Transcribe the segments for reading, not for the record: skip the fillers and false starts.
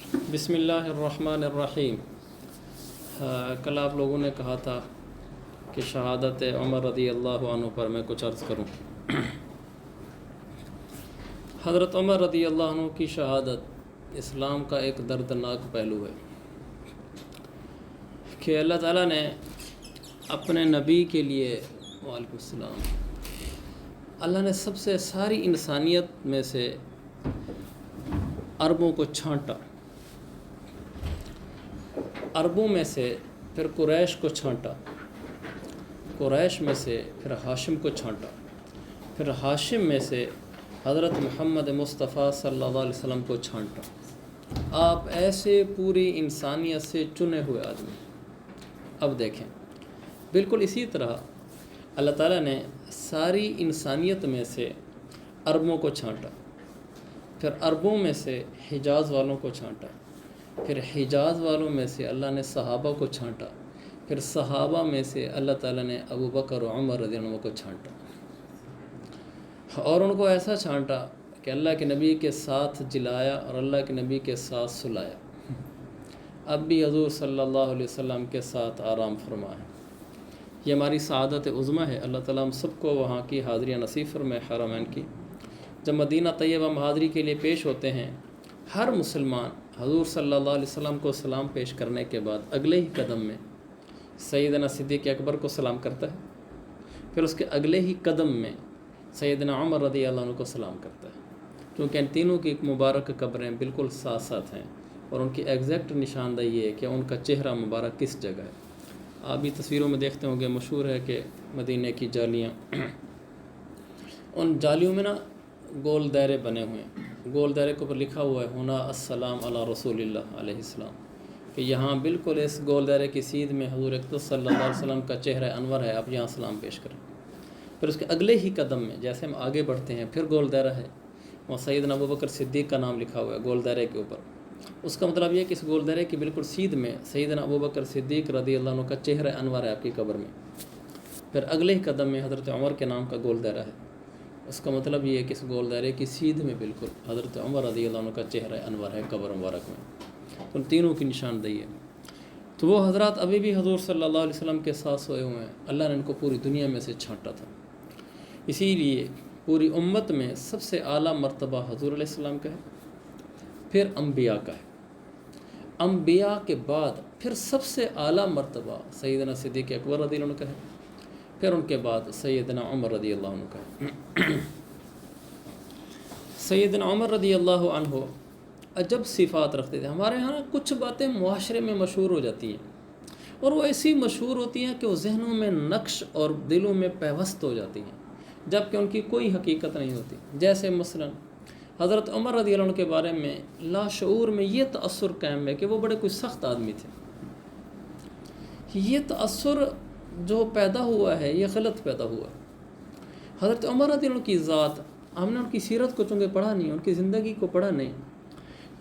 بسم اللہ الرحمن الرحیم۔ کل آپ لوگوں نے کہا تھا کہ شہادت عمر رضی اللہ عنہ پر میں کچھ عرض کروں۔ حضرت عمر رضی اللہ عنہ کی شہادت اسلام کا ایک دردناک پہلو ہے کہ اللہ تعالیٰ نے اپنے نبی کے لیے وعلیکم السلام اللہ نے سب سے ساری انسانیت میں سے عربوں کو چھانٹا، عربوں میں سے پھر قریش کو چھانٹا، قریش میں سے پھر ہاشم کو چھانٹا، پھر ہاشم میں سے حضرت محمد مصطفیٰ صلی اللہ علیہ وسلم کو چھانٹا۔ آپ ایسے پوری انسانیت سے چنے ہوئے آدمی۔ اب دیکھیں، بالکل اسی طرح اللہ تعالیٰ نے ساری انسانیت میں سے عربوں کو چھانٹا، پھر عربوں میں سے حجاز والوں کو چھانٹا، پھر حجاز والوں میں سے اللہ نے صحابہ کو چھانٹا، پھر صحابہ میں سے اللہ تعالیٰ نے ابو بکر و عمر رضی اللہ عنہ کو چھانٹا، اور ان کو ایسا چھانٹا کہ اللہ کے نبی کے ساتھ جلایا اور اللہ کے نبی کے ساتھ سلایا۔ اب بھی حضور صلی اللہ علیہ وسلم کے ساتھ آرام فرما ہے۔ یہ ہماری سعادت عظمیٰ ہے۔ اللہ تعالیٰ ہم سب کو وہاں کی حاضری نصیب فرمائے حرمین کی۔ جب مدینہ طیبہ میں حاضری کے لیے پیش ہوتے ہیں، ہر مسلمان حضور صلی اللہ علیہ وسلم کو سلام پیش کرنے کے بعد اگلے ہی قدم میں سیدنا صدیق اکبر کو سلام کرتا ہے، پھر اس کے اگلے ہی قدم میں سیدنا عمر رضی اللہ عنہ کو سلام کرتا ہے، کیونکہ ان تینوں کی مبارک قبریں بالکل ساتھ ساتھ ہیں اور ان کی ایگزیکٹ نشاندہی یہ ہے کہ ان کا چہرہ مبارک کس جگہ ہے۔ آپ بھی تصویروں میں دیکھتے ہوں گے، مشہور ہے کہ مدینہ کی جالیاں، ان جالیوں میں گول دائرے بنے ہوئے ہیں، گول دائرے کے اوپر لکھا ہوا ہے ہونا السلام علی رسول اللہ علیہ السلام، کہ یہاں بالکل اس گول دائرے کی سیدھ میں حضور اقدس صلی اللہ علیہ وسلم کا چہرہ انور ہے، آپ یہاں سلام پیش کریں۔ پھر اس کے اگلے ہی قدم میں جیسے ہم آگے بڑھتے ہیں پھر گول دائرہ ہے، وہاں سیدنا ابو بکر صدیق کا نام لکھا ہوا ہے گول دائرے کے اوپر۔ اس کا مطلب یہ ہے کہ اس گول دائرے کی بالکل سیدھ میں سیدنا ابو بکر صدیق رضی اللہ عنہ کا چہرہ انور ہے آپ کی قبر میں۔ پھر اگلے ہی قدم میں حضرت عمر کے نام کا گول دائرہ ہے، اس کا مطلب یہ ہے کہ اس گول دائرے کی سیدھ میں بالکل حضرت عمر رضی اللہ عنہ کا چہرہ انور ہے قبر مبارک میں۔ ان تینوں کی نشاندہی ہے۔ تو وہ حضرات ابھی بھی حضور صلی اللہ علیہ وسلم کے ساتھ سوئے ہوئے ہیں۔ اللہ نے ان کو پوری دنیا میں سے چھانٹا تھا، اسی لیے پوری امت میں سب سے اعلیٰ مرتبہ حضور علیہ السلام کا ہے، پھر انبیاء کا ہے، انبیاء کے بعد پھر سب سے اعلیٰ مرتبہ سیدنا صدیق اکبر رضی اللہ عنہ کا ہے، پھر ان کے بعد سیدنا عمر رضی اللہ عنہ کا ہے۔ سیدنا عمر رضی اللہ عنہ عجب صفات رکھتے تھے۔ ہمارے ہاں کچھ باتیں معاشرے میں مشہور ہو جاتی ہیں اور وہ ایسی مشہور ہوتی ہیں کہ وہ ذہنوں میں نقش اور دلوں میں پیوست ہو جاتی ہیں، جبکہ ان کی کوئی حقیقت نہیں ہوتی۔ جیسے مثلا حضرت عمر رضی اللہ عنہ کے بارے میں لاشعور میں یہ تأثر قائم ہے کہ وہ بڑے کوئی سخت آدمی تھے۔ یہ تأثر جو پیدا ہوا ہے یہ غلط پیدا ہوا ہے۔ حضرت عمر رضی اللہ عنہ کی ذات، ہم نے ان کی سیرت کو چونکہ پڑھا نہیں، ان کی زندگی کو پڑھا نہیں،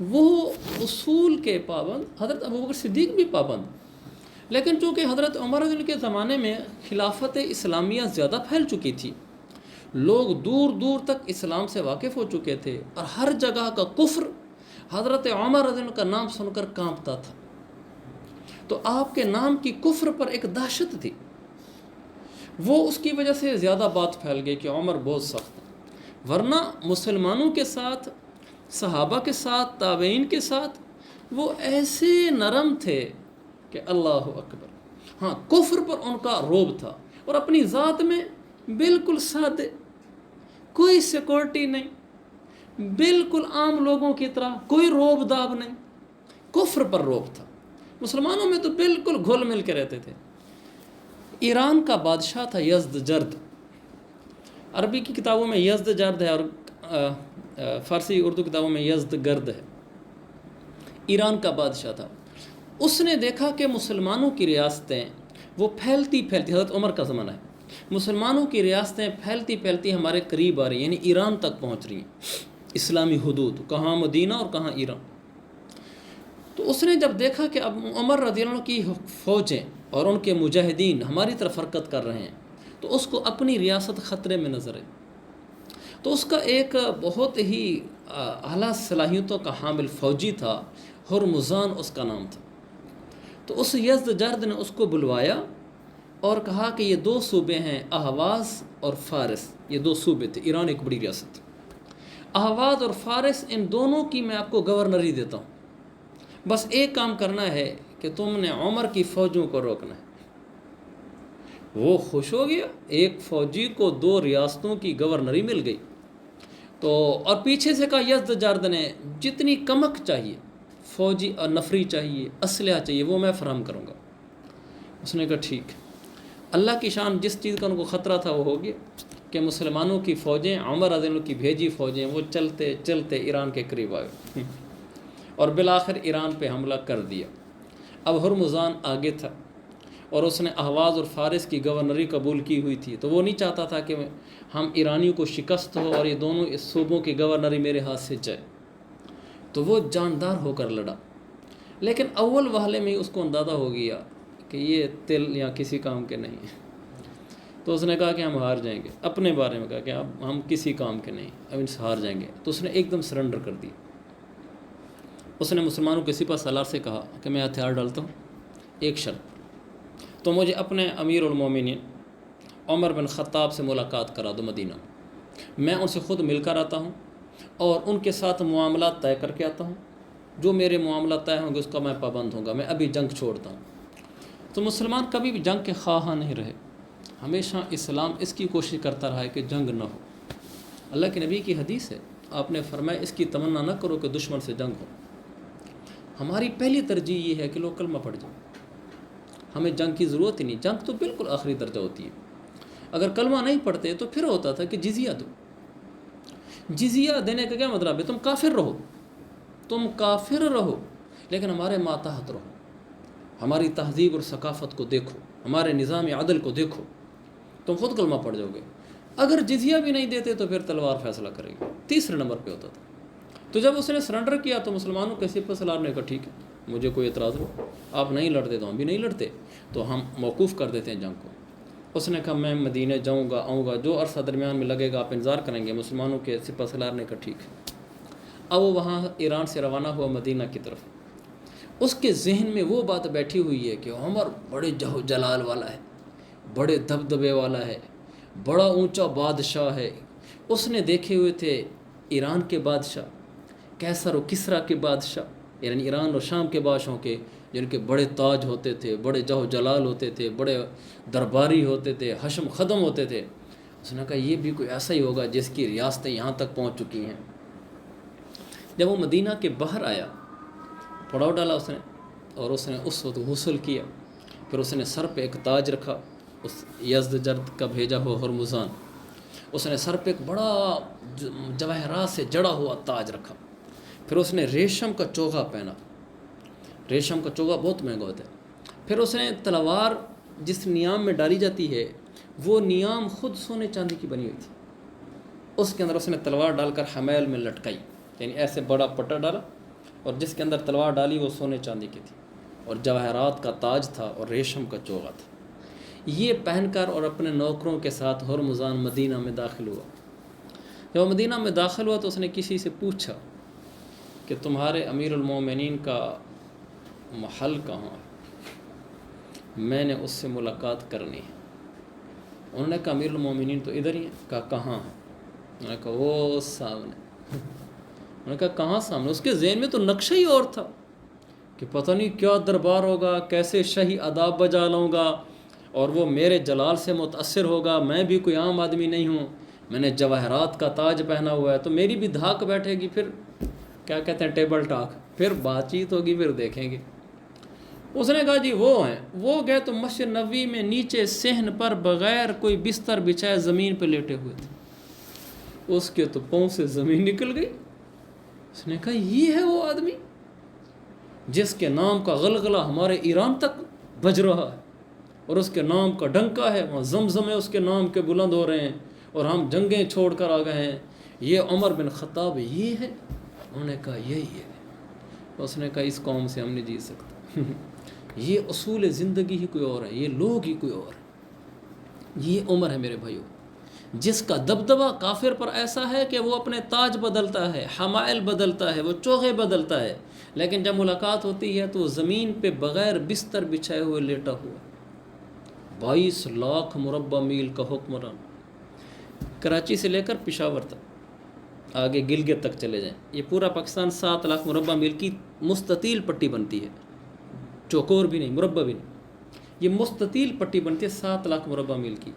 وہ اصول کے پابند، حضرت ابوبکر صدیق بھی پابند، لیکن چونکہ حضرت عمر رضی اللہ عنہ کے زمانے میں خلافت اسلامیہ زیادہ پھیل چکی تھی، لوگ دور دور تک اسلام سے واقف ہو چکے تھے اور ہر جگہ کا کفر حضرت عمر رضی اللہ عنہ کا نام سن کر کانپتا تھا، تو آپ کے نام کی کفر پر ایک دہشت تھی، وہ اس کی وجہ سے زیادہ بات پھیل گئی کہ عمر بہت سخت ہے۔ ورنہ مسلمانوں کے ساتھ، صحابہ کے ساتھ، تابعین کے ساتھ وہ ایسے نرم تھے کہ اللہ اکبر۔ ہاں، کفر پر ان کا رعب تھا، اور اپنی ذات میں بالکل سادے، کوئی سیکورٹی نہیں، بالکل عام لوگوں کی طرح، کوئی روب داب نہیں، کفر پر روب تھا۔ مسلمانوں میں تو بالکل گھل مل کے رہتے تھے۔ ایران کا بادشاہ تھا یزدجرد، عربی کی کتابوں میں یزدجرد ہے اور فارسی اردو کتابوں میں یزدگرد ہے۔ ایران کا بادشاہ تھا، اس نے دیکھا کہ مسلمانوں کی ریاستیں وہ پھیلتی حضرت عمر کا زمانہ ہے، مسلمانوں کی ریاستیں پھیلتی پھیلتی ہمارے قریب آ رہی ہیں، یعنی ایران تک پہنچ رہی ہیں، اسلامی حدود، کہاں مدینہ اور کہاں ایران۔ تو اس نے جب دیکھا کہ اب عمر رضی اللہ عنہ کی فوجیں اور ان کے مجاہدین ہماری طرف حرکت کر رہے ہیں، تو اس کو اپنی ریاست خطرے میں نظر آئی، تو اس کا ایک بہت ہی اعلیٰ صلاحیتوں کا حامل فوجی تھا، ہرمزان اس کا نام تھا۔ تو اس یزدجرد نے اس کو بلوایا اور کہا کہ یہ 2 صوبے ہیں، اہواز اور فارس، یہ 2 صوبے تھے، ایران ایک بڑی ریاست تھی۔ اہواز اور فارس، ان دونوں کی میں آپ کو گورنری دیتا ہوں، بس ایک کام کرنا ہے کہ تم نے عمر کی فوجوں کو روکنا ہے۔ وہ خوش ہو گیا، ایک فوجی کو 2 ریاستوں کی گورنری مل گئی۔ تو اور پیچھے سے کہا یزدجرد نے جتنی کمک چاہیے، فوجی اور نفری چاہیے، اسلحہ چاہیے، وہ میں فراہم کروں گا۔ اس نے کہا ٹھیک۔ اللہ کی شان، جس چیز کا ان کو خطرہ تھا وہ ہو گیا کہ مسلمانوں کی فوجیں، عمر رضی اللہ عنہ کی بھیجی فوجیں، وہ چلتے چلتے ایران کے قریب آئے اور بالآخر ایران پہ حملہ کر دیا۔ اب ہرمزان آگے تھا اور اس نے اہواز اور فارس کی گورنری قبول کی ہوئی تھی، تو وہ نہیں چاہتا تھا کہ ہم ایرانیوں کو شکست ہو اور یہ دونوں اس صوبوں کی گورنری میرے ہاتھ سے جائے، تو وہ جاندار ہو کر لڑا۔ لیکن اول وہلے میں اس کو اندازہ ہو گیا کہ یہ تل یا کسی کام کے نہیں ہیں، تو اس نے کہا کہ ہم ہار جائیں گے، اپنے بارے میں کہا کہ اب ہم کسی کام کے نہیں، اب ان سے ہار جائیں گے۔ تو اس نے ایک دم سرنڈر کر دیا۔ اس نے مسلمانوں کے سپہ سالار سے کہا کہ میں ہتھیار ڈالتا ہوں، ایک شرط، تو مجھے اپنے امیر المومنین عمر بن خطاب سے ملاقات کرا دو مدینہ، میں ان سے خود مل کر آتا ہوں اور ان کے ساتھ معاملات طے کر کے آتا ہوں، جو میرے معاملات طے ہوں گے اس کا میں پابند ہوں گا، میں ابھی جنگ چھوڑتا ہوں۔ تو مسلمان کبھی بھی جنگ کے خواہاں نہیں رہے، ہمیشہ اسلام اس کی کوشش کرتا رہا ہے کہ جنگ نہ ہو۔ اللہ کے نبی کی حدیث ہے، آپ نے فرمایا اس کی تمنا نہ کرو کہ دشمن سے جنگ ہو۔ ہماری پہلی ترجیح یہ ہے کہ لوگ کلمہ پڑھ جائیں، ہمیں جنگ کی ضرورت ہی نہیں، جنگ تو بالکل آخری درجہ ہوتی ہے۔ اگر کلمہ نہیں پڑھتے تو پھر ہوتا تھا کہ جزیہ دو۔ جزیہ دینے کا کیا مطلب ہے؟ تم کافر رہو، تم کافر رہو لیکن ہمارے ماتحت رہو، ہماری تہذیب اور ثقافت کو دیکھو، ہمارے نظام عدل کو دیکھو، تم خود کلمہ پڑھ جاؤ گے۔ اگر جزیہ بھی نہیں دیتے تو پھر تلوار فیصلہ کرے گی، تیسرے نمبر پہ ہوتا تھا۔ تو جب اس نے سرنڈر کیا تو مسلمانوں کے سپہ سالار نے کہا ٹھیک ہے، مجھے کوئی اعتراض ہو، آپ نہیں لڑتے تو ہم بھی نہیں لڑتے، تو ہم موقوف کر دیتے ہیں جنگ کو۔ اس نے کہا میں مدینہ جاؤں گا، آؤں گا، جو عرصہ درمیان میں لگے گا آپ انتظار کریں گے۔ مسلمانوں کے سپہ سالار نے کہا ٹھیک ہے۔ اب وہ وہاں ایران سے روانہ ہوا مدینہ کی طرف۔ اس کے ذہن میں وہ بات بیٹھی ہوئی ہے کہ عمر بڑے جہو جلال والا ہے، بڑے دبدبے والا ہے، بڑا اونچا بادشاہ ہے۔ اس نے دیکھے ہوئے تھے ایران کے بادشاہ، کیسر و کسریٰ کے بادشاہ، یعنی ایران اور شام کے بادشاہوں کے، جن کے بڑے تاج ہوتے تھے، بڑے جہو جلال ہوتے تھے، بڑے درباری ہوتے تھے، حشم خدم ہوتے تھے۔ اس نے کہا یہ بھی کوئی ایسا ہی ہوگا جس کی ریاستیں یہاں تک پہنچ چکی ہیں۔ جب وہ مدینہ کے باہر آیا، پڑاؤ ڈالا اس نے، اور اس نے اس وقت غسل کیا، پھر اس نے سر پہ ایک تاج رکھا، اس یزدجرد کا بھیجا ہوا ہرمزان، اس نے سر پہ ایک بڑا جواہرات سے جڑا ہوا تاج رکھا، پھر اس نے ریشم کا چوغا پہنا، ریشم کا چوغا بہت مہنگا ہوتا ہے، پھر اس نے تلوار جس نیام میں ڈالی جاتی ہے وہ نیام خود سونے چاندی کی بنی ہوئی تھی، اس کے اندر اس نے تلوار ڈال کر حمیل میں لٹکائی، یعنی ایسے بڑا پٹا ڈالا اور جس کے اندر تلوار ڈالی وہ سونے چاندی کی تھی، اور جواہرات کا تاج تھا اور ریشم کا چوغا تھا۔ یہ پہن کر اور اپنے نوکروں کے ساتھ ہرمزان مدینہ میں داخل ہوا۔ جب وہ مدینہ میں داخل ہوا تو اس نے کسی سے پوچھا کہ تمہارے امیر المومنین کا محل کہاں ہے، میں نے اس سے ملاقات کرنی ہے۔ انہوں نے کہا امیر المومنین تو ادھر ہی ہیں۔ کہا کہاں ہے؟ انہوں نے کہا وہ سامنے۔ انہوں نے کہا کہاں سامنے؟ اس کے ذہن میں تو نقشہ ہی اور تھا کہ پتہ نہیں کیا دربار ہوگا، کیسے شاہی آداب بجا لاؤں گا، اور وہ میرے جلال سے متاثر ہوگا، میں بھی کوئی عام آدمی نہیں ہوں، میں نے جواہرات کا تاج پہنا ہوا ہے، تو میری بھی دھاک بیٹھے گی، پھر کیا کہتے ہیں ٹیبل ٹاک، پھر بات چیت ہوگی، پھر دیکھیں گے۔ اس نے کہا جی وہ ہیں، وہ گئے تو مسجد نبوی میں نیچے صحن پر بغیر کوئی بستر بچھائے زمین پہ لیٹے ہوئے تھے۔ اس کے تو پاؤں سے زمین نکل گئی۔ اس نے کہا یہ ہے وہ آدمی جس کے نام کا غلغلہ ہمارے ایران تک بج رہا ہے، اور اس کے نام کا ڈنکا ہے، وہاں زمزم ہے اس کے نام کے بلند ہو رہے ہیں، اور ہم جنگیں چھوڑ کر آ گئے ہیں، یہ عمر بن خطاب یہ ہے۔ انہوں نے کہا یہی ہے۔ اس نے کہا اس قوم سے ہم نہیں جیت سکتے، یہ اصول زندگی ہی کوئی اور ہے، یہ لوگ ہی کوئی اور ہے، یہ عمر ہے میرے بھائیو۔ جس کا دبدبہ کافر پر ایسا ہے کہ وہ اپنے تاج بدلتا ہے، حمائل بدلتا ہے، وہ چوغے بدلتا ہے، لیکن جب ملاقات ہوتی ہے تو وہ زمین پہ بغیر بستر بچھائے ہوئے لیٹا ہوا۔ 22 لاکھ مربع میل کا حکمران، کراچی سے لے کر پشاور تک، آگے گلگت تک چلے جائیں، یہ پورا پاکستان 7 لاکھ مربع میل کی مستطیل پٹی بنتی ہے، چوکور بھی نہیں، مربع بھی نہیں، یہ مستطیل پٹی بنتی ہے 7 لاکھ مربع میل کی،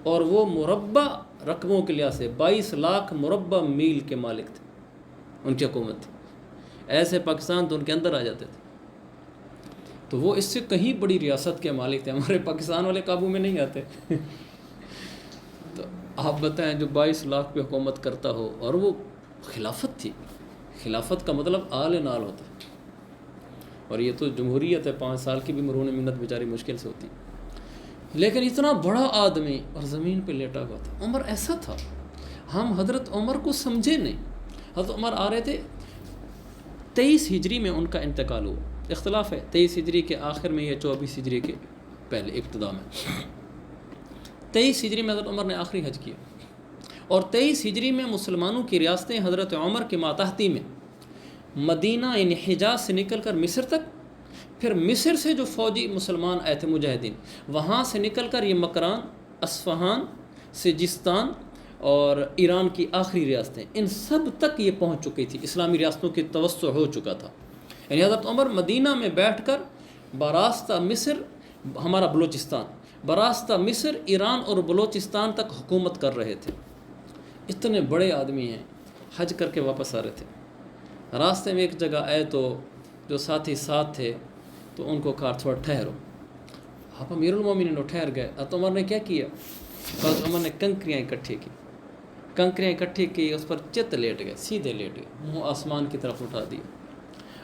اور وہ مربع رقموں کے لحاظ سے 22 لاکھ مربع میل کے مالک تھے، ان کی حکومت تھی۔ ایسے پاکستان تو ان کے اندر آ جاتے تھے، تو وہ اس سے کہیں بڑی ریاست کے مالک تھے، ہمارے پاکستان والے قابو میں نہیں آتے۔ تو آپ بتائیں جو 22 لاکھ پہ حکومت کرتا ہو، اور وہ خلافت تھی، خلافت کا مطلب آل نال ہوتا ہے، اور یہ تو جمہوریت ہے، 5 سال کی بھی مرہون منت بیچاری مشکل سے ہوتی، لیکن اتنا بڑا آدمی اور زمین پہ لیٹا ہوا تھا۔ عمر ایسا تھا، ہم حضرت عمر کو سمجھے نہیں۔ حضرت عمر آ رہے تھے، 23 ہجری میں ان کا انتقال ہوا، اختلاف ہے 23 ہجری کے آخر میں یا 24 ہجری کے پہلے ابتدا میں۔ 23 ہجری میں حضرت عمر نے آخری حج کیا، اور 23 ہجری میں مسلمانوں کی ریاستیں حضرت عمر کی ماتحتی میں مدینہ یعنی حجاز سے نکل کر مصر تک، پھر مصر سے جو فوجی مسلمان آئے تھے مجاہدین، وہاں سے نکل کر یہ مکران، اصفہان، سجستان اور ایران کی آخری ریاستیں، ان سب تک یہ پہنچ چکی تھی، اسلامی ریاستوں کی توسع ہو چکا تھا۔ یعنی حضرت عمر مدینہ میں بیٹھ کر براستہ مصر، ہمارا بلوچستان، براستہ مصر، ایران اور بلوچستان تک حکومت کر رہے تھے۔ اتنے بڑے آدمی ہیں، حج کر کے واپس آ رہے تھے، راستے میں ایک جگہ آئے تو جو ساتھی ساتھ تھے تو ان کو کہا تھوڑا ٹھہرو، آپ امیر المومنین ٹھہر گئے۔ حضرت عمر نے کیا کیا؟ حضرت عمر نے کنکریاں اکٹھی کی، کنکریاں اکٹھی کی، اس پر چت لیٹ گئے، سیدھے لیٹ گئے، منہ آسمان کی طرف اٹھا دیا،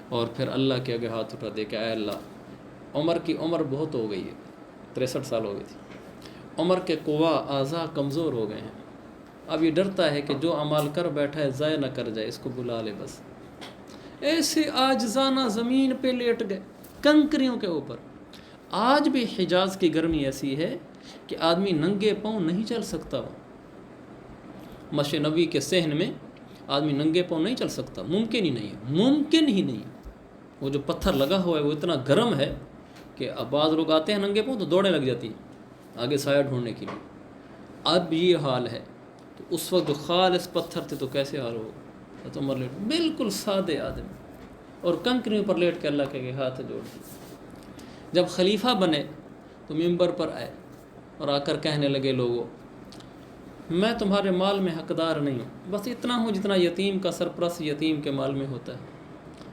اور پھر اللہ کے آگے ہاتھ اٹھا دے کہ اے اللہ، عمر کی عمر بہت ہو گئی ہے، 63 سال ہو گئی تھی، عمر کے قوا اعضاء کمزور ہو گئے ہیں، اب یہ ڈرتا ہے کہ جو اعمال کر بیٹھا ہے ضائع نہ کر جائے، اس کو بلا لے بس۔ ایسے عاجزانہ زمین پہ لیٹ گئے کنکریوں کے اوپر۔ آج بھی حجاز کی گرمی ایسی ہے کہ آدمی ننگے پاؤں نہیں چل سکتا، مشرق نبی کے صحن میں آدمی ننگے پاؤں نہیں چل سکتا، ممکن ہی نہیں ہے، ممکن ہی نہیں ہے۔ وہ جو پتھر لگا ہوا ہے وہ اتنا گرم ہے کہ اب بعض لوگ آتے ہیں ننگے پاؤں تو دوڑیں لگ جاتی ہیں آگے سایہ ڈھونڈنے کے لیے۔ اب یہ حال ہے، تو اس وقت جو خالص پتھر تھے تو کیسے حال ہوگا؟ تو عمر لیٹ، بالکل سادے آدمی، اور کنکریوں پر لیٹ کے اللہ کے ہاتھ جوڑ دیے۔ جب خلیفہ بنے تو ممبر پر آئے اور آ کر کہنے لگے، لوگوں میں تمہارے مال میں حقدار نہیں ہوں، بس اتنا ہوں جتنا یتیم کا سرپرست یتیم کے مال میں ہوتا ہے۔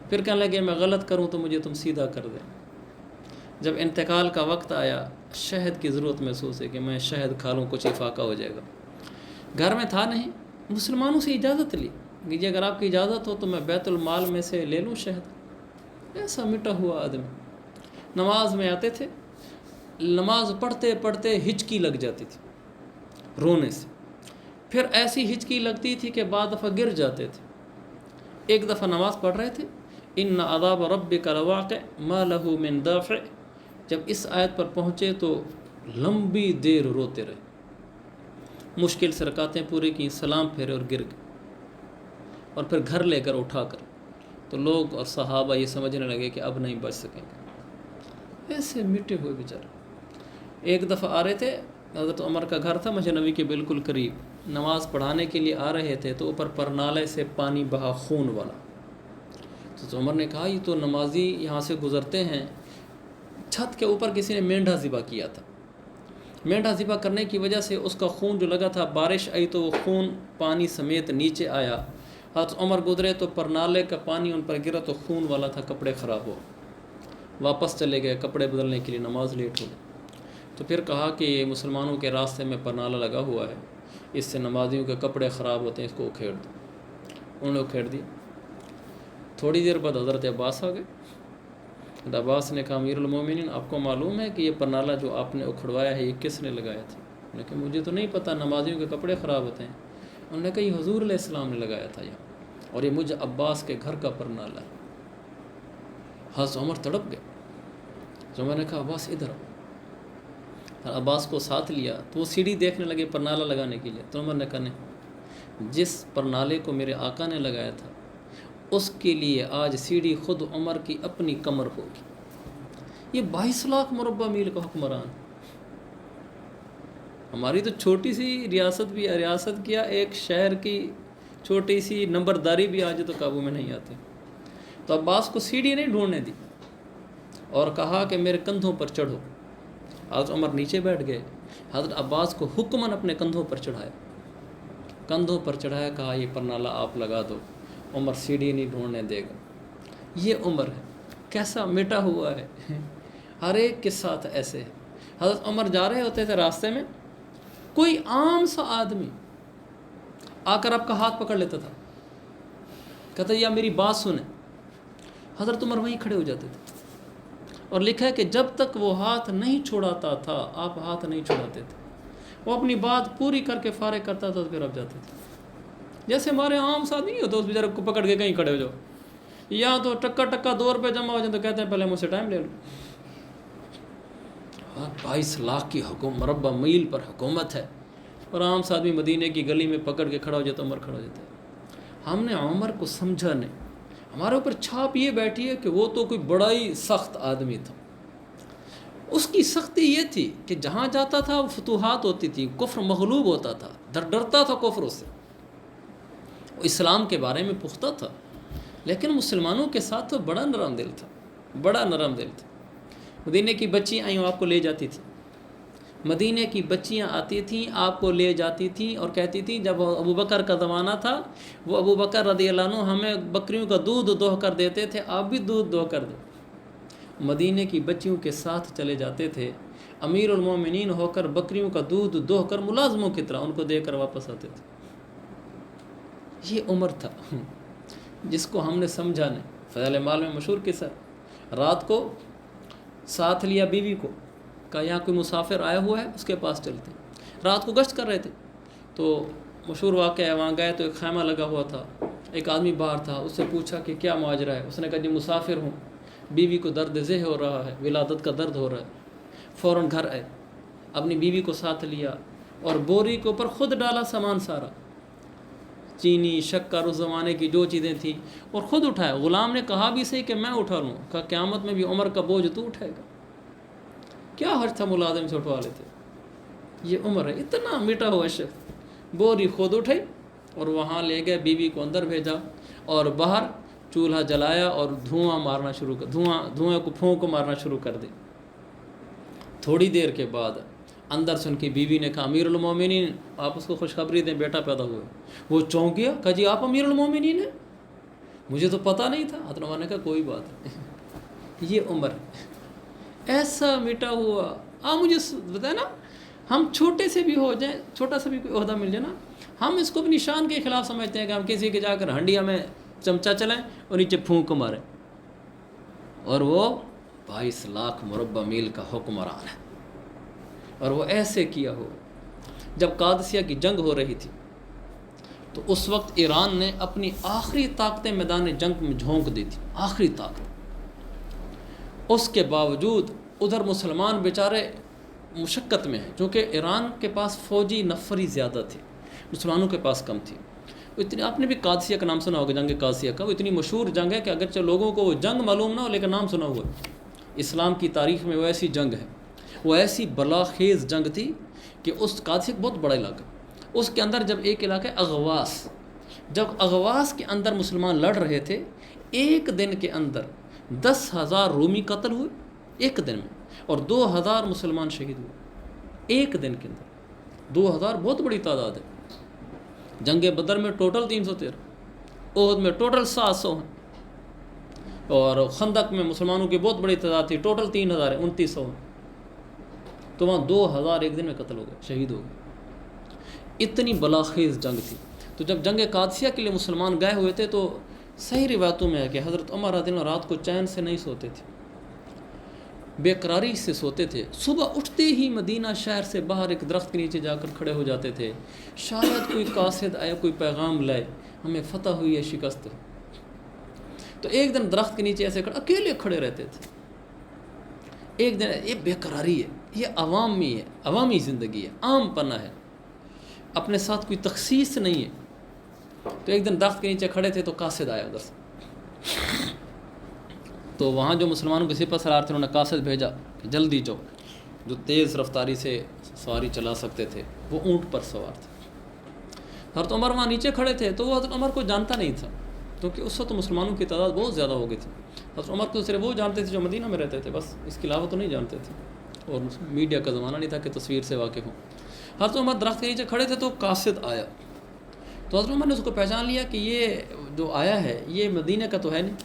پھر کہنے لگے میں غلط کروں تو مجھے تم سیدھا کر دیں۔ جب انتقال کا وقت آیا، شہد کی ضرورت محسوس ہے کہ میں شہد کھا لوں، کچھ افاقہ ہو جائے گا، گھر میں تھا نہیں، مسلمانوں سے اجازت لی کہ جی اگر آپ کی اجازت ہو تو میں بیت المال میں سے لے لوں شہد۔ ایسا مٹا ہوا آدمی، نماز میں آتے تھے، نماز پڑھتے پڑھتے ہچکی لگ جاتی تھی رونے سے، پھر ایسی ہچکی لگتی تھی کہ بعد دفعہ گر جاتے تھے۔ ایک دفعہ نماز پڑھ رہے تھے، ان عذاب ربک لواقع ما له من دافع، جب اس آیت پر پہنچے تو لمبی دیر روتے رہے، مشکل سے رکعتیں پوری کی، سلام پھیرے اور گر گئے، اور پھر گھر لے کر اٹھا کر تو لوگ اور صحابہ یہ سمجھنے لگے کہ اب نہیں بچ سکیں گے، ایسے مٹے ہوئے بیچارے۔ ایک دفعہ آ رہے تھے، حضرت عمر کا گھر تھا مسجد نبی کے بالکل قریب، نماز پڑھانے کے لیے آ رہے تھے تو اوپر پر نالے سے پانی بہا خون والا، تو عمر نے کہا یہ تو نمازی یہاں سے گزرتے ہیں۔ چھت کے اوپر کسی نے مینڈھا ذبح کیا تھا، مینڈھا ذبح کرنے کی وجہ سے اس کا خون جو لگا تھا، بارش آئی تو وہ خون پانی سمیت نیچے آیا، حضرت عمر گزرے تو پرنالے کا پانی ان پر گرا تو خون والا تھا، کپڑے خراب ہو، واپس چلے گئے کپڑے بدلنے کے لیے، نماز لیٹ ہو گئی۔ تو پھر کہا کہ یہ مسلمانوں کے راستے میں پرنالہ لگا ہوا ہے، اس سے نمازیوں کے کپڑے خراب ہوتے ہیں، اس کو اکھیڑ دو۔ انہوں نے اکھیڑ دیا۔ تھوڑی دیر بعد حضرت عباس آ گئے، حضرت عباس نے کہا امیر المومنین آپ کو معلوم ہے کہ یہ پرنالہ جو آپ نے اکھڑوایا ہے یہ کس نے لگایا تھا؟ انہوں نے کہا مجھے تو نہیں پتہ، نمازیوں کے کپڑے خراب ہوتے ہیں۔ انہوں نے کہا یہ حضور علیہ السلام نے لگایا تھا یہاں، اور یہ مجھ عباس کے گھر کا پرنالہ ہے۔ حضرت عمر تڑپ گئے، تو میں نے کہا عباس ادھر آؤ۔ عباس کو ساتھ لیا تو وہ سیڑھی دیکھنے لگے پرنالہ لگانے کے لیے، تو عمر نے کہا نہیں، جس پرنالے کو میرے آقا نے لگایا تھا اس کے لیے آج سیڑھی خود عمر کی اپنی کمر ہوگی۔ یہ 22 لاکھ مربع میل کا حکمران، ہماری تو چھوٹی سی ریاست بھی، ریاست کیا ایک شہر کی چھوٹی سی نمبرداری بھی آج تو قابو میں نہیں آتی۔ تو عباس کو سیڑھی نہیں ڈھونڈنے دی اور کہا کہ میرے کندھوں پر چڑھو۔ حضرت عمر نیچے بیٹھ گئے، حضرت عباس کو حکماً اپنے کندھوں پر چڑھایا، کندھوں پر چڑھایا، کہا یہ پرنالہ آپ لگا دو، عمر سیڑھی نہیں ڈھونڈنے دے گا۔ یہ عمر ہے، کیسا مٹا ہوا ہے، ہر ایک کے ساتھ ایسے ہے۔ حضرت عمر جا رہے ہوتے تھے راستے میں، کوئی عام سا آدمی آ کر آپ کا ہاتھ پکڑ لیتا تھا، کہتا یا میری بات سنیں، حضرت عمر وہیں کھڑے ہو جاتے تھے، اور لکھا ہے کہ جب تک وہ ہاتھ نہیں چھڑاتا تھا آپ ہاتھ نہیں چھڑاتے تھے، وہ اپنی بات پوری کر کے فارغ کرتا تھا تو پھر آپ جاتے تھے۔ جیسے ہمارے عام ساتھ نہیں ہوتا اس بیچارے کو پکڑ کے کہیں کھڑے ہو جاؤ، یا تو ٹکا ٹکا 2 روپے جمع ہو جائیں تو کہتے ہیں پہلے مجھ سے ٹائم لے لو۔ 22 لاکھ کی مربع میل پر حکومت ہے، اور عام سا آدمی مدینے کی گلی میں پکڑ کے کھڑا ہو جاتا، عمر کھڑا ہو جاتا ہے۔ ہم نے عمر کو سمجھا نہیں، ہمارے اوپر چھاپ یہ بیٹھی ہے کہ وہ تو کوئی بڑا ہی سخت آدمی تھا۔ اس کی سختی یہ تھی کہ جہاں جاتا تھا وہ فتوحات ہوتی تھی، کفر مغلوب ہوتا تھا، ڈرتا تھا کفر اس سے۔ وہ اسلام کے بارے میں پختہ تھا، لیکن مسلمانوں کے ساتھ تو بڑا نرم دل تھا، بڑا نرم دل تھا۔ مدینے کی بچیاں آئیں آپ کو لے جاتی تھیں، مدینے کی بچیاں آتی تھیں آپ کو لے جاتی تھیں اور کہتی تھیں جب ابو بکر کا زمانہ تھا، وہ ابو بکر رضی اللہ عنہ ہمیں بکریوں کا دودھ دوہ کر دیتے تھے، آپ بھی دودھ دوہ کر دیں۔ مدینے کی بچیوں کے ساتھ چلے جاتے تھے، امیر المومنین ہو کر بکریوں کا دودھ دوہ کر ملازموں کی طرح ان کو دے کر واپس آتے تھے۔ یہ عمر تھا جس کو ہم نے سمجھا نہیں۔ فضائل مال میں مشہور قصہ، رات کو ساتھ لیا بیوی کو، کہا یہاں کوئی مسافر آیا ہوا ہے اس کے پاس چلتے۔ رات کو گشت کر رہے تھے تو مشہور واقعہ ہے، وہاں گئے تو ایک خیمہ لگا ہوا تھا، ایک آدمی باہر تھا، اس سے پوچھا کہ کیا ماجرا ہے، اس نے کہا جی مسافر ہوں، بیوی کو درد ذہ ہو رہا ہے، ولادت کا درد ہو رہا ہے۔ فوراً گھر آئے، اپنی بیوی کو ساتھ لیا اور بوری کے اوپر خود ڈالا سامان سارا، چینی شکر اس زمانے کی جو چیزیں تھیں، اور خود اٹھایا۔ غلام نے کہا بھی صحیح کہ میں اٹھا لوں، کہا قیامت میں بھی عمر کا بوجھ تو اٹھائے گا، کیا حرج تھا ملازم سے اٹھوا لیتے۔ یہ عمر ہے، اتنا میٹھا ہوا شخص، بوری خود اٹھائی اور وہاں لے گئے، بیوی کو اندر بھیجا اور باہر چولہا جلایا اور دھواں مارنا شروع کر، دھوئیں کو پھونک مارنا شروع کر دی۔ تھوڑی دیر کے بعد اندر سے ان کی بیوی نے کہا امیر المومنین، آپ اس کو خوشخبری دیں بیٹا پیدا ہوا۔ وہ چونک گیا، کہا جی آپ امیر المومنین ہیں، مجھے تو پتہ نہیں تھا۔ حضرت عمر نے کہا کوئی بات نہیں، یہ عمر ایسا میٹھا ہوا۔ آپ مجھے بتائیں نا، ہم چھوٹے سے بھی ہو جائیں، چھوٹا سا بھی کوئی عہدہ مل جائے نا، ہم اس کو اپنی شان کے خلاف سمجھتے ہیں کہ ہم کسی کے جا کر ہنڈیا میں چمچہ چلائیں اور نیچے پھونک ماریں، اور وہ 22 لاکھ مربع میل کا حکمران ہے، اور وہ ایسے کیا ہو۔ جب قادسیہ کی جنگ ہو رہی تھی تو اس وقت ایران نے اپنی آخری طاقتیں میدان جنگ میں جھونک دی تھی، آخری طاقت۔ اس کے باوجود ادھر مسلمان بیچارے مشقت میں ہیں، چونکہ ایران کے پاس فوجی نفری زیادہ تھی، مسلمانوں کے پاس کم تھی۔ اتنی، آپ نے بھی قادسیہ کا نام سنا ہوگا، جنگ قادسیہ کا، وہ اتنی مشہور جنگ ہے کہ اگرچہ لوگوں کو وہ جنگ معلوم نہ ہو لیکن نام سنا ہوا ہے۔ اسلام کی تاریخ میں وہ ایسی جنگ ہے، وہ ایسی بلاخیز جنگ تھی کہ اس قادسیہ بہت بڑا علاقہ، اس کے اندر جب ایک علاقہ اغواس، جب اغواس کے اندر مسلمان لڑ رہے تھے، ایک دن کے اندر 10,000 رومی قتل ہوئے ایک دن میں، اور 2,000 مسلمان شہید ہوئے ایک دن کے اندر۔ 2,000 بہت بڑی تعداد ہے۔ جنگ بدر میں ٹوٹل 313، احد میں ٹوٹل 700 ہیں، اور خندق میں مسلمانوں کی بہت بڑی تعداد تھی، ٹوٹل 3,000 ہے، 2,900 ہیں۔ تو وہاں 2,000 ایک دن میں قتل ہو گئے، شہید ہو گئے، اتنی بلاخیز جنگ تھی۔ تو جب جنگ قادسیہ کے لیے مسلمان گئے ہوئے تھے تو صحیح روایتوں میں ہے کہ حضرت عمر رضی اللہ عنہ رات کو چین سے نہیں سوتے تھے، بے قراری سے سوتے تھے۔ صبح اٹھتے ہی مدینہ شہر سے باہر ایک درخت کے نیچے جا کر کھڑے ہو جاتے تھے، شاید کوئی قاصد آئے، کوئی پیغام لائے، ہمیں فتح ہوئی ہے، شکست ہے۔ تو ایک دن درخت کے نیچے ایسے اکیلے کھڑے رہتے تھے۔ ایک دن یہ بے قراری ہے، یہ عوامی زندگی ہے، عام پنا ہے، اپنے ساتھ کوئی تخصیص نہیں ہے. تو ایک دن درخت کے نیچے کھڑے تھے تو قاصد آیا ادھر سے. تو وہاں جو مسلمانوں کے سپہ سالار تھے انہوں نے قاصد بھیجا کہ جلدی جاؤ. جو تیز رفتاری سے سواری چلا سکتے تھے وہ اونٹ پر سوار تھے. حضرت عمر وہاں نیچے کھڑے تھے تو وہ حضرت عمر کو جانتا نہیں تھا، کیونکہ اس وقت مسلمانوں کی تعداد بہت زیادہ ہو گئی تھی. حضرت عمر کو صرف وہ جانتے تھے جو مدینہ میں رہتے تھے، بس اس کے علاوہ تو نہیں جانتے تھے، اور میڈیا کا زمانہ نہیں تھا کہ تصویر سے واقف ہوں. حضرت عمر درخت کے نیچے کھڑے تھے تو قاصد آیا. تو حضرت عمر نے اس کو پہچان لیا کہ یہ جو آیا ہے یہ مدینہ کا تو ہے نہیں،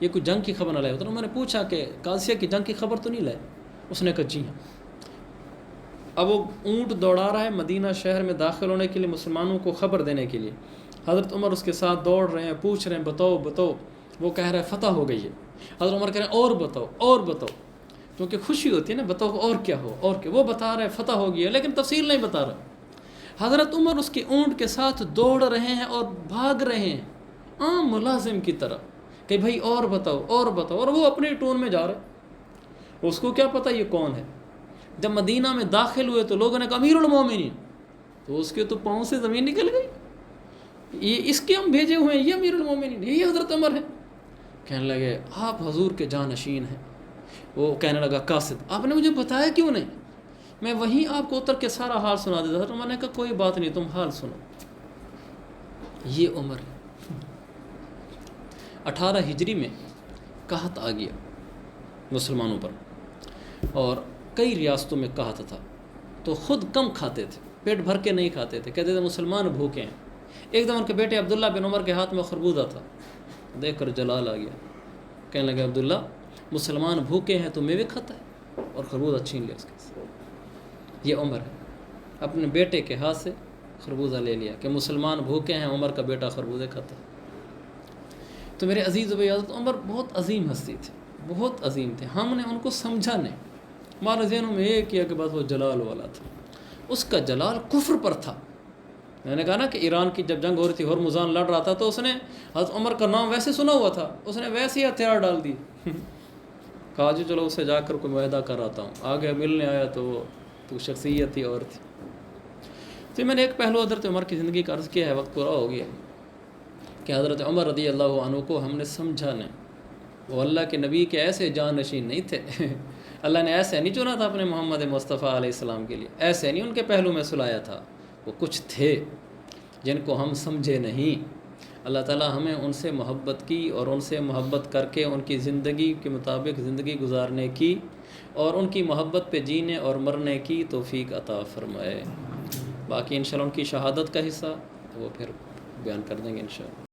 یہ کوئی جنگ کی خبر نہ لائے. حضرت عمر نے پوچھا کہ قادسیہ کی جنگ کی خبر تو نہیں لائے؟ اس نے کہا جی ہاں. اب وہ اونٹ دوڑا رہا ہے مدینہ شہر میں داخل ہونے کے لیے، مسلمانوں کو خبر دینے کے لیے. حضرت عمر اس کے ساتھ دوڑ رہے ہیں، پوچھ رہے ہیں بتاؤ. وہ کہہ رہا ہے فتح ہو گئی ہے. حضرت عمر کہہ رہے ہیں اور بتاؤ، کیونکہ خوشی ہوتی ہے نا، بتاؤ اور کیا ہو اور کیا. وہ بتا رہے ہیں فتح ہو گئی ہے لیکن تفصیل نہیں بتا رہا. حضرت عمر اس کے اونٹ کے ساتھ دوڑ رہے ہیں اور بھاگ رہے ہیں عام ملازم کی طرح کہ بھائی اور بتاؤ، اور وہ اپنے ٹون میں جا رہے. اس کو کیا پتہ یہ کون ہے. جب مدینہ میں داخل ہوئے تو لوگوں نے کہا امیر المومنین، تو اس کے تو پاؤں سے زمین نکل گئی. یہ اس کے ہم بھیجے ہوئے ہیں، یہ امیر المومنین، یہی حضرت عمر ہے. کہنے لگے آپ حضور کے جانشین ہیں. وہ کہنے لگا قاصد آپ نے مجھے بتایا کیوں نہیں، میں وہیں آپ کو اتر کے سارا حال سنا دیتا. حضرت عمر نے کہا کوئی بات نہیں، تم حال سنو. یہ عمر 18 ہجری میں قحط آ گیا مسلمانوں پر، اور کئی ریاستوں میں قحط تھا. تو خود کم کھاتے تھے، پیٹ بھر کے نہیں کھاتے تھے، کہتے تھے مسلمان بھوکے ہیں. ایک دم ان کے بیٹے عبداللہ بن عمر کے ہاتھ میں خربوزہ تھا، دیکھ کر جلال آ گیا. کہنے لگے عبداللہ مسلمان بھوکے ہیں تو میوے کھاتا ہے، اور خربوزہ چھین لیا اس کے سے. یہ عمر ہے، اپنے بیٹے کے ہاتھ سے خربوزہ لے لیا کہ مسلمان بھوکے ہیں، عمر کا بیٹا خربوزے کھاتا ہے. تو میرے عزیز و عزت عمر بہت عظیم ہستی تھے، بہت عظیم تھے. ہم نے ان کو سمجھا نہیں، ہمارے ذہنوں میں یہ کیا کہ بس وہ جلال والا تھا. اس کا جلال کفر پر تھا. میں نے کہا نا کہ ایران کی جب جنگ ہو رہی تھی، ہرمزان لڑ رہا تھا، تو اس نے حضرت عمر کا نام ویسے سنا ہوا تھا، اس نے ویسے ہی ہتھیار ڈال دی. کہا جو چلو اسے جا کر کوئی معاہدہ کراتا ہوں. آگے ملنے آیا تو شخصیت تھی اور تھی. تو میں نے ایک پہلو حضرت عمر کی زندگی کا عرض کیا ہے، وقت پورا ہو گیا، کہ حضرت عمر رضی اللہ عنہ کو ہم نے سمجھا نہیں. وہ اللہ کے نبی کے ایسے جانشین نہیں تھے. اللہ نے ایسے نہیں چنا تھا اپنے محمد مصطفیٰ علیہ السلام کے لیے، ایسے نہیں ان کے پہلو میں سلایا تھا. وہ کچھ تھے جن کو ہم سمجھے نہیں. اللہ تعالیٰ ہمیں ان سے محبت کی، اور ان سے محبت کر کے ان کی زندگی کے مطابق زندگی گزارنے کی، اور ان کی محبت پہ جینے اور مرنے کی توفیق عطا فرمائے. باقی انشاءاللہ ان کی شہادت کا حصہ وہ پھر بیان کر دیں گے انشاءاللہ.